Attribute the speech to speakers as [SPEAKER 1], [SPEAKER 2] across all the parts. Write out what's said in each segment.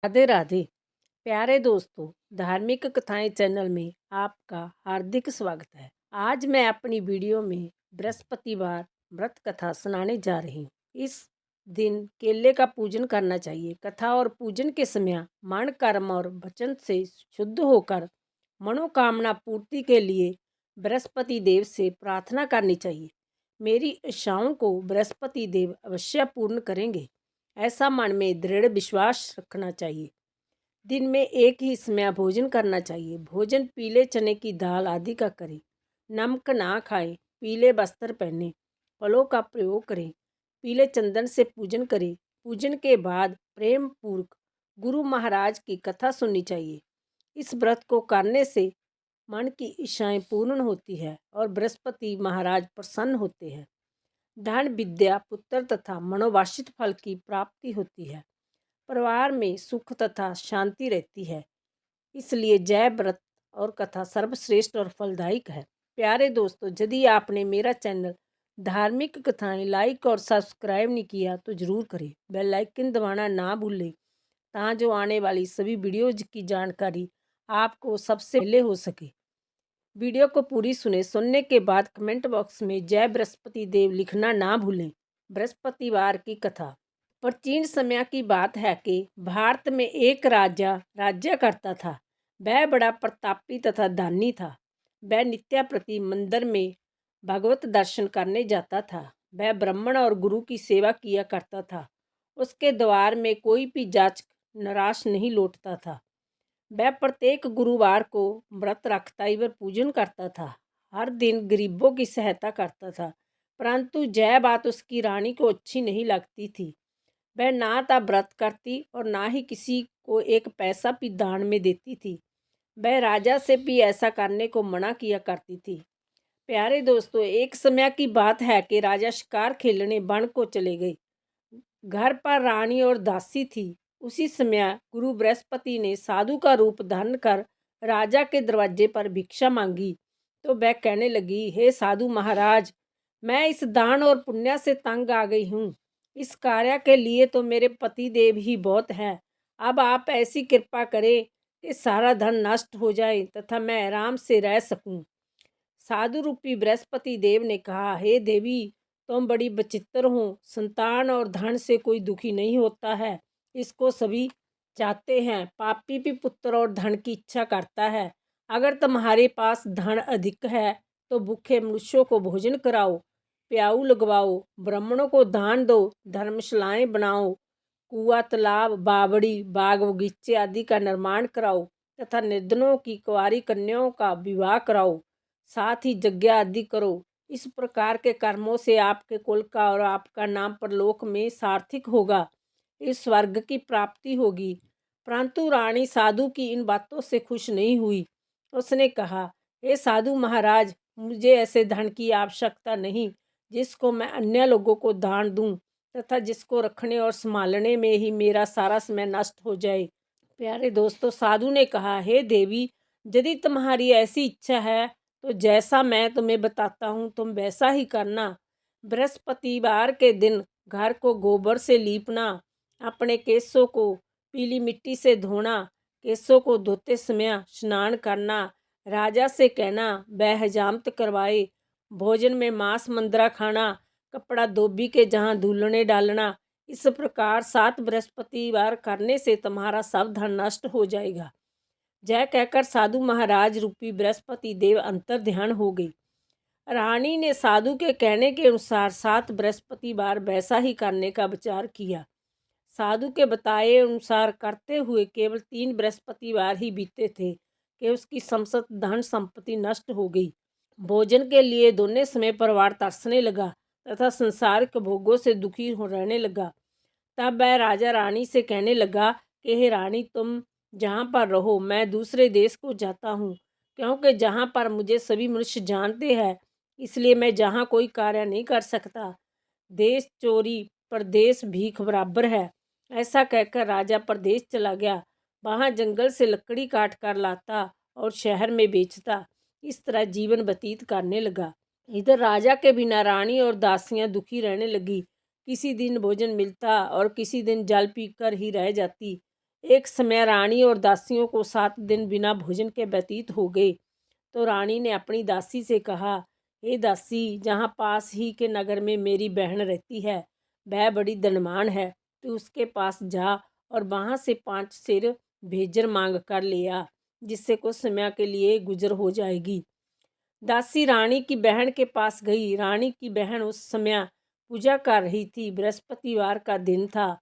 [SPEAKER 1] राधे राधे। प्यारे दोस्तों, धार्मिक कथाएं चैनल में आपका हार्दिक स्वागत है। आज मैं अपनी वीडियो में बृहस्पतिवार व्रत कथा सुनाने जा रही हूँ। इस दिन केले का पूजन करना चाहिए। कथा और पूजन के समय मन, कर्म और वचन से शुद्ध होकर मनोकामना पूर्ति के लिए बृहस्पति देव से प्रार्थना करनी चाहिए। मेरी इच्छाओं को बृहस्पति देव अवश्य पूर्ण करेंगे, ऐसा मन में दृढ़ विश्वास रखना चाहिए। दिन में एक ही समय भोजन करना चाहिए। भोजन पीले चने की दाल आदि का करें। नमक ना खाएं। पीले वस्त्र पहनें। फलों का प्रयोग करें। पीले चंदन से पूजन करें। पूजन के बाद प्रेम पूर्वक गुरु महाराज की कथा सुननी चाहिए। इस व्रत को करने से मन की इच्छाएं पूर्ण होती है और बृहस्पति महाराज प्रसन्न होते हैं। धन, विद्या, पुत्र तथा मनोवांछित फल की प्राप्ति होती है। परिवार में सुख तथा शांति रहती है। इसलिए जय व्रत और कथा सर्वश्रेष्ठ और फलदायक है। प्यारे दोस्तों, यदि आपने मेरा चैनल धार्मिक कथाएं लाइक और सब्सक्राइब नहीं किया तो ज़रूर करें। बेल आइकन दबाना ना भूलें जो आने वाली सभी वीडियोज की जानकारी आपको सबसे पहले हो सके। वीडियो को पूरी सुने। सुनने के बाद कमेंट बॉक्स में जय बृहस्पति देव लिखना ना भूलें। बृहस्पतिवार की कथा। प्राचीन समय की बात है कि भारत में एक राजा राज्य करता था। वह बड़ा प्रतापी तथा दानी था। वह नित्य प्रति मंदिर में भगवत दर्शन करने जाता था। वह ब्राह्मण और गुरु की सेवा किया करता था। उसके द्वार में कोई भी जाचक निराश नहीं लौटता था। वह प्रत्येक गुरुवार को व्रत रखता एवं पूजन करता था। हर दिन गरीबों की सहायता करता था। परंतु यह बात उसकी रानी को अच्छी नहीं लगती थी। वह ना तो व्रत करती और ना ही किसी को एक पैसा भी दान में देती थी। वह राजा से भी ऐसा करने को मना किया करती थी। प्यारे दोस्तों, एक समय की बात है कि राजा शिकार खेलने वन को चले गए। घर पर रानी और दासी थी। उसी समय गुरु बृहस्पति ने साधु का रूप धारण कर राजा के दरवाजे पर भिक्षा मांगी। तो वह कहने लगी, हे साधु महाराज, मैं इस दान और पुण्य से तंग आ गई हूँ। इस कार्य के लिए तो मेरे पति देव ही बहुत हैं। अब आप ऐसी कृपा करें कि सारा धन नष्ट हो जाए तथा मैं आराम से रह सकूं। साधु रूपी बृहस्पति देव ने कहा, हे देवी, तुम बड़ी विचित्र हो। संतान और धन से कोई दुखी नहीं होता है, इसको सभी चाहते हैं। पापी भी पुत्र और धन की इच्छा करता है। अगर तुम्हारे पास धन अधिक है तो भूखे मनुष्यों को भोजन कराओ, प्याऊ लगवाओ, ब्राह्मणों को दान दो, धर्मशालाएं बनाओ, कुआं, तालाब, बावड़ी, बाग बगीचे आदि का निर्माण कराओ तथा निर्धनों की कुंवारी कन्याओं का विवाह कराओ, साथ ही यज्ञ आदि करो। इस प्रकार के कर्मों से आपके कुल का और आपका नाम परलोक में सार्थक होगा। इस स्वर्ग की प्राप्ति होगी। परंतु रानी साधु की इन बातों से खुश नहीं हुई। उसने कहा, हे साधु महाराज, मुझे ऐसे धन की आवश्यकता नहीं जिसको मैं अन्य लोगों को दान दूं तथा जिसको रखने और संभालने में ही मेरा सारा समय नष्ट हो जाए। प्यारे दोस्तों, साधु ने कहा, हे देवी, यदि तुम्हारी ऐसी इच्छा है तो जैसा मैं तुम्हें बताता हूँ तुम वैसा ही करना। बृहस्पतिवार के दिन घर को गोबर से लीपना, अपने केसों को पीली मिट्टी से धोना, केसों को धोते समय स्नान करना, राजा से कहना वह हजामत करवाए, भोजन में मांस मंद्रा खाना, कपड़ा धोबी के जहाँ धुलने डालना। इस प्रकार 7 बृहस्पतिवार करने से तुम्हारा सब धन नष्ट हो जाएगा। जय कहकर साधु महाराज रूपी बृहस्पति देव अंतर ध्यान हो गई। रानी ने साधु के कहने के अनुसार 7 बृहस्पतिवार वैसा ही करने का विचार किया। साधु के बताए अनुसार करते हुए केवल 3 बृहस्पतिवार ही बीते थे कि उसकी समस्त धन संपत्ति नष्ट हो गई। भोजन के लिए दोनों समय परिवार तरसने लगा तथा संसारिक भोगों से दुखी हो रहने लगा। तब वह राजा रानी से कहने लगा कि हे रानी, तुम जहाँ पर रहो, मैं दूसरे देश को जाता हूँ, क्योंकि जहाँ पर मुझे सभी मनुष्य जानते हैं, इसलिए मैं जहाँ कोई कार्य नहीं कर सकता। देश चोरी परदेश भीख बराबर है। ऐसा कहकर राजा परदेश चला गया। वहाँ जंगल से लकड़ी काट कर लाता और शहर में बेचता। इस तरह जीवन व्यतीत करने लगा। इधर राजा के बिना रानी और दासियां दुखी रहने लगी। किसी दिन भोजन मिलता और किसी दिन जल पीकर ही रह जाती। एक समय रानी और दासियों को 7 दिन बिना भोजन के व्यतीत हो गए। तो रानी ने अपनी दासी से कहा, हे दासी, जहाँ पास ही के नगर में मेरी बहन रहती है, वह बड़ी धनवान है। तू उसके पास जा और वहाँ से 5 सेर भेजर मांग कर ले आ, जिससे कुछ समय के लिए गुजर हो जाएगी। दासी रानी की बहन के पास गई। रानी की बहन उस समय पूजा कर रही थी। बृहस्पतिवार का दिन था।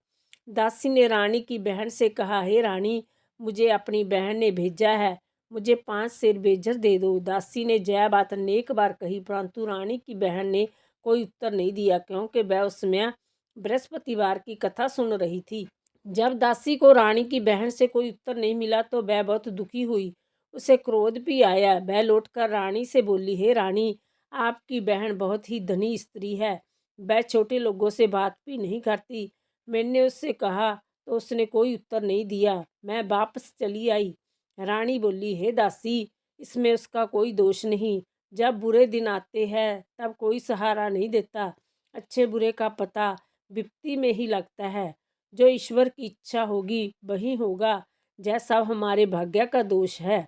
[SPEAKER 1] दासी ने रानी की बहन से कहा, हे रानी, मुझे अपनी बहन ने भेजा है, मुझे 5 सेर भेजर दे दो। दासी ने जय बात अनेक बार कही, परंतु रानी की बहन ने कोई उत्तर नहीं दिया, क्योंकि वह उस समय बृहस्पतिवार की कथा सुन रही थी। जब दासी को रानी की बहन से कोई उत्तर नहीं मिला तो वह बहुत दुखी हुई। उसे क्रोध भी आया। वह लौटकर रानी से बोली, हे रानी, आपकी बहन बहुत ही धनी स्त्री है, वह छोटे लोगों से बात भी नहीं करती। मैंने उससे कहा तो उसने कोई उत्तर नहीं दिया। मैं वापस चली आई। रानी बोली, हे दासी, इसमें उसका कोई दोष नहीं। जब बुरे दिन आते हैं तब कोई सहारा नहीं देता। अच्छे बुरे का पता विपत्ति में ही लगता है। जो ईश्वर की इच्छा होगी वही होगा। यह सब हमारे भाग्य का दोष है।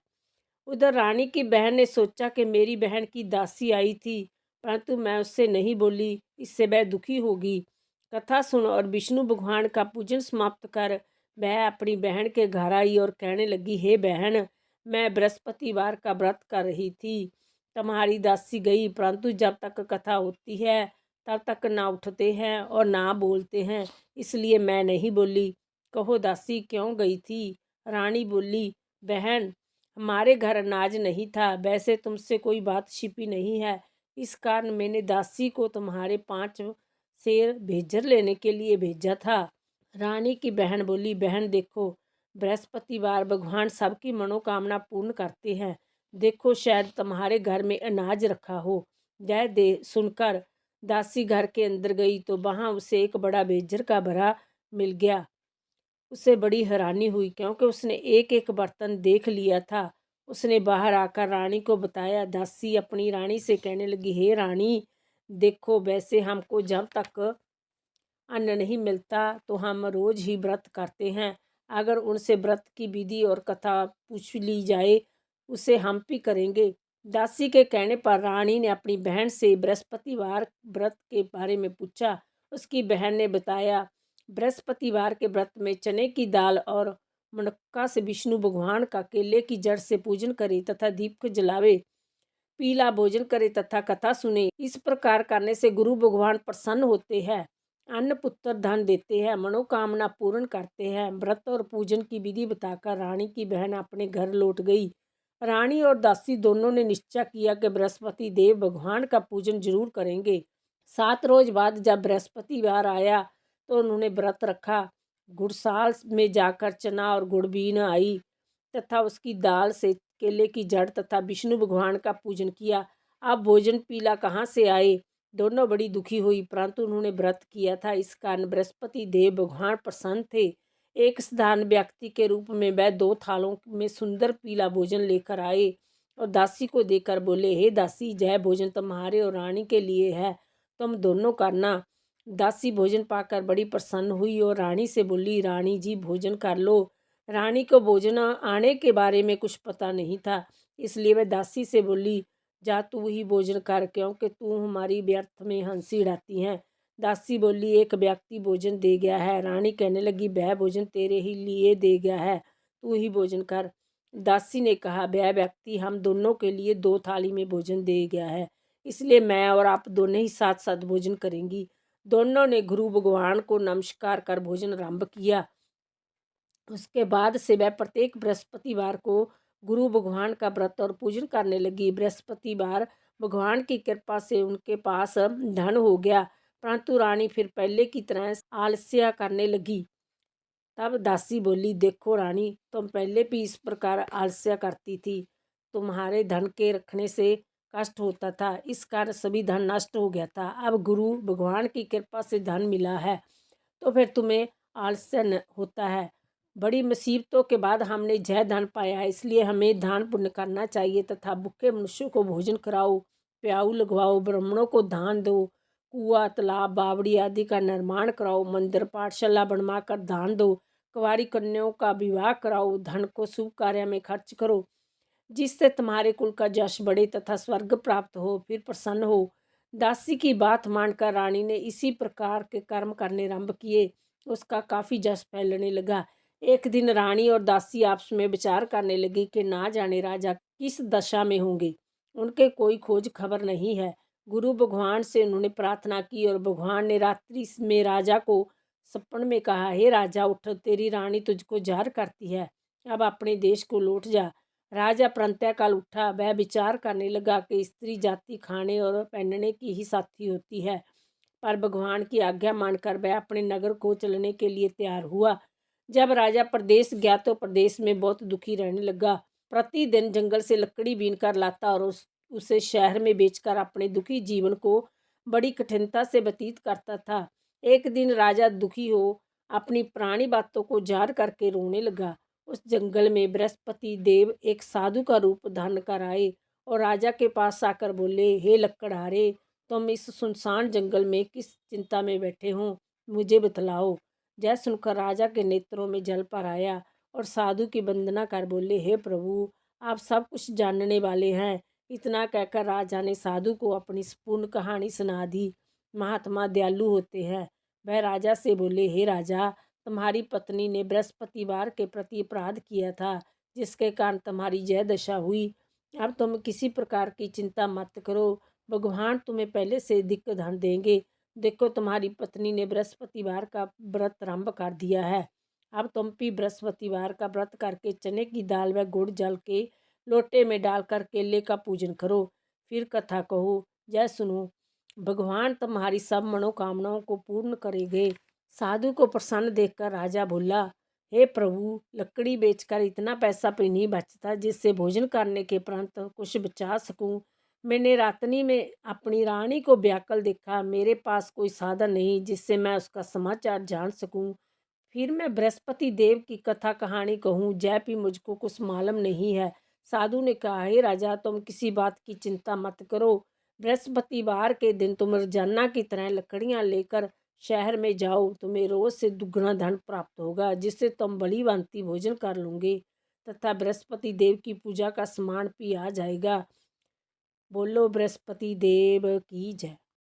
[SPEAKER 1] उधर रानी की बहन ने सोचा कि मेरी बहन की दासी आई थी, परंतु मैं उससे नहीं बोली, इससे वह दुखी होगी। कथा सुन और विष्णु भगवान का पूजन समाप्त कर वह अपनी बहन के घर आई और कहने लगी, हे बहन, मैं बृहस्पतिवार का व्रत कर रही थी। तुम्हारी दासी गई, परंतु जब तक कथा होती है तब तक ना उठते हैं और ना बोलते हैं, इसलिए मैं नहीं बोली। कहो दासी, क्यों गई थी? रानी बोली, बहन, हमारे घर अनाज नहीं था। वैसे तुमसे कोई बात छिपी नहीं है, इस कारण मैंने दासी को तुम्हारे 5 सेर भेजर लेने के लिए भेजा था। रानी की बहन बोली, बहन देखो, बृहस्पतिवार भगवान सबकी मनोकामना पूर्ण करते हैं। देखो, शायद तुम्हारे घर में अनाज रखा हो। यह दे सुनकर दासी घर के अंदर गई तो वहाँ उसे एक बड़ा भेजर का भरा मिल गया। उसे बड़ी हैरानी हुई, क्योंकि उसने एक एक बर्तन देख लिया था। उसने बाहर आकर रानी को बताया। दासी अपनी रानी से कहने लगी, हे रानी, देखो, वैसे हमको जब तक अन्न नहीं मिलता तो हम रोज ही व्रत करते हैं। अगर उनसे व्रत की विधि और कथा पूछ ली जाए, उसे हम भी करेंगे। दासी के कहने पर रानी ने अपनी बहन से बृहस्पतिवार व्रत के बारे में पूछा। उसकी बहन ने बताया, बृहस्पतिवार के व्रत में चने की दाल और मुनक्का से विष्णु भगवान का केले की जड़ से पूजन करे तथा दीप जलावे, पीला भोजन करे तथा कथा सुने। इस प्रकार करने से गुरु भगवान प्रसन्न होते हैं, अन्न पुत्र धन देते हैं, मनोकामना पूर्ण करते हैं। व्रत और पूजन की विधि बताकर रानी की बहन अपने घर लौट गई। रानी और दासी दोनों ने निश्चय किया कि बृहस्पति देव भगवान का पूजन जरूर करेंगे। 7 रोज बाद जब बृहस्पतिवार आया तो उन्होंने व्रत रखा। गुड़साल में जाकर चना और गुड़ बीन आई तथा उसकी दाल से केले की जड़ तथा विष्णु भगवान का पूजन किया। अब भोजन पीला कहाँ से आए? दोनों बड़ी दुखी हुई, परंतु उन्होंने व्रत किया था, इस कारण बृहस्पति देव भगवान प्रसन्न थे। एक साधारण व्यक्ति के रूप में वह 2 थालों में सुंदर पीला भोजन लेकर आए और दासी को देकर बोले, हे दासी, जय भोजन तुम्हारे और रानी के लिए है, तुम दोनों करना। दासी भोजन पाकर बड़ी प्रसन्न हुई और रानी से बोली, रानी जी, भोजन कर लो। रानी को भोजन आने के बारे में कुछ पता नहीं था, इसलिए वह दासी से बोली, जा तू ही भोजन कर, क्योंकि तू हमारी व्यर्थ में हंसी उड़ाती है। दासी बोली, एक व्यक्ति भोजन दे गया है। रानी कहने लगी, वह भोजन तेरे ही लिए दे गया है, तू ही भोजन कर। दासी ने कहा, वह व्यक्ति हम दोनों के लिए 2 थाली में भोजन दे गया है, इसलिए मैं और आप दोनों ही साथ साथ भोजन करेंगी। दोनों ने गुरु भगवान को नमस्कार कर भोजन आरंभ किया। उसके बाद से वह प्रत्येक बृहस्पतिवार को गुरु भगवान का व्रत और पूजन करने लगी। बृहस्पतिवार भगवान की कृपा से उनके पास धन हो गया, परंतु रानी फिर पहले की तरह आलस्य करने लगी। तब दासी बोली, देखो रानी, तुम पहले भी इस प्रकार आलस्य करती थी। तुम्हारे धन के रखने से कष्ट होता था, इस कारण सभी धन नष्ट हो गया था। अब गुरु भगवान की कृपा से धन मिला है तो फिर तुम्हें आलस्य होता है। बड़ी मुसीबतों के बाद हमने जय धन पाया है, इसलिए हमें दान पुण्य करना चाहिए तथा भूखे मनुष्यों को भोजन कराओ, प्याऊ लगवाओ, ब्राह्मणों को दान दो, कुआं, तालाब, बावड़ी आदि का निर्माण कराओ, मंदिर पाठशाला बनवा कर दान दो, कुंवारी कन्याओं का विवाह कराओ, धन को शुभ कार्य में खर्च करो, जिससे तुम्हारे कुल का यश बढ़े तथा स्वर्ग प्राप्त हो, फिर प्रसन्न हो। दासी की बात मानकर रानी ने इसी प्रकार के कर्म करने आरंभ किए। उसका काफ़ी यश फैलने लगा। एक दिन रानी और दासी आपस में विचार करने लगी कि ना जाने राजा किस दशा में होंगे, उनके कोई खोज खबर नहीं है। गुरु भगवान से उन्होंने प्रार्थना की और भगवान ने रात्रि में राजा को सपन में कहा, हे राजा उठ, तेरी रानी तुझको जार करती है, अब अपने देश को लौट जा। राजा प्रंतःकाल उठा। वह विचार करने लगा कि स्त्री जाति खाने और पहनने की ही साथी होती है, पर भगवान की आज्ञा मानकर वह अपने नगर को चलने के लिए तैयार हुआ। जब राजा प्रदेश गया तो प्रदेश में बहुत दुखी रहने लगा। प्रतिदिन जंगल से लकड़ी बीन कर लाता और उसे शहर में बेचकर अपने दुखी जीवन को बड़ी कठिनता से व्यतीत करता था। एक दिन राजा दुखी हो अपनी पुरानी बातों को जार करके रोने लगा। उस जंगल में बृहस्पति देव एक साधु का रूप धारण कर आए और राजा के पास आकर बोले, हे लकड़हारे, तुम इस सुनसान जंगल में किस चिंता में बैठे हो, मुझे बतलाओ। जय सुनकर राजा के नेत्रों में जल भर आया और साधु की वंदना कर बोले, हे प्रभु, आप सब कुछ जानने वाले हैं। इतना कहकर राजा ने साधु को अपनी संपूर्ण कहानी सुना दी। महात्मा दयालु होते हैं। वह राजा से बोले, हे राजा, तुम्हारी पत्नी ने बृहस्पतिवार के प्रति अपराध किया था, जिसके कारण तुम्हारी यह दशा हुई। अब तुम किसी प्रकार की चिंता मत करो, भगवान तुम्हें पहले से अधिक धन देंगे। देखो, तुम्हारी पत्नी ने बृहस्पतिवार का व्रत आरंभ कर दिया है। अब तुम भी बृहस्पतिवार का व्रत करके चने की दाल व गुड़ जल के लोटे में डालकर केले का पूजन करो, फिर कथा कहो। जय सुनो, भगवान तुम्हारी सब मनोकामनाओं को पूर्ण करेंगे। साधु को प्रसन्न देखकर राजा बोला, हे प्रभु, लकड़ी बेचकर इतना पैसा भी नहीं बचता जिससे भोजन करने के उपरांत कुछ बचा सकूं। मैंने रात्रि में अपनी रानी को व्याकुल देखा। मेरे पास कोई साधन नहीं जिससे मैं उसका समाचार जान सकूं। फिर मैं बृहस्पति देव की कथा कहानी कहूँ, जय भी मुझको कुछ मालूम नहीं है। साधु ने कहा, हे राजा, तुम किसी बात की चिंता मत करो। बृहस्पतिवार के दिन तुम रोजाना की तरह लकड़ियाँ लेकर शहर में जाओ, तुम्हें रोज से दुगना धन प्राप्त होगा, जिससे तुम बड़ी भांति भोजन कर लोगे तथा बृहस्पति देव की पूजा का सामान भी आ जाएगा। बोलो बृहस्पति देव की जय।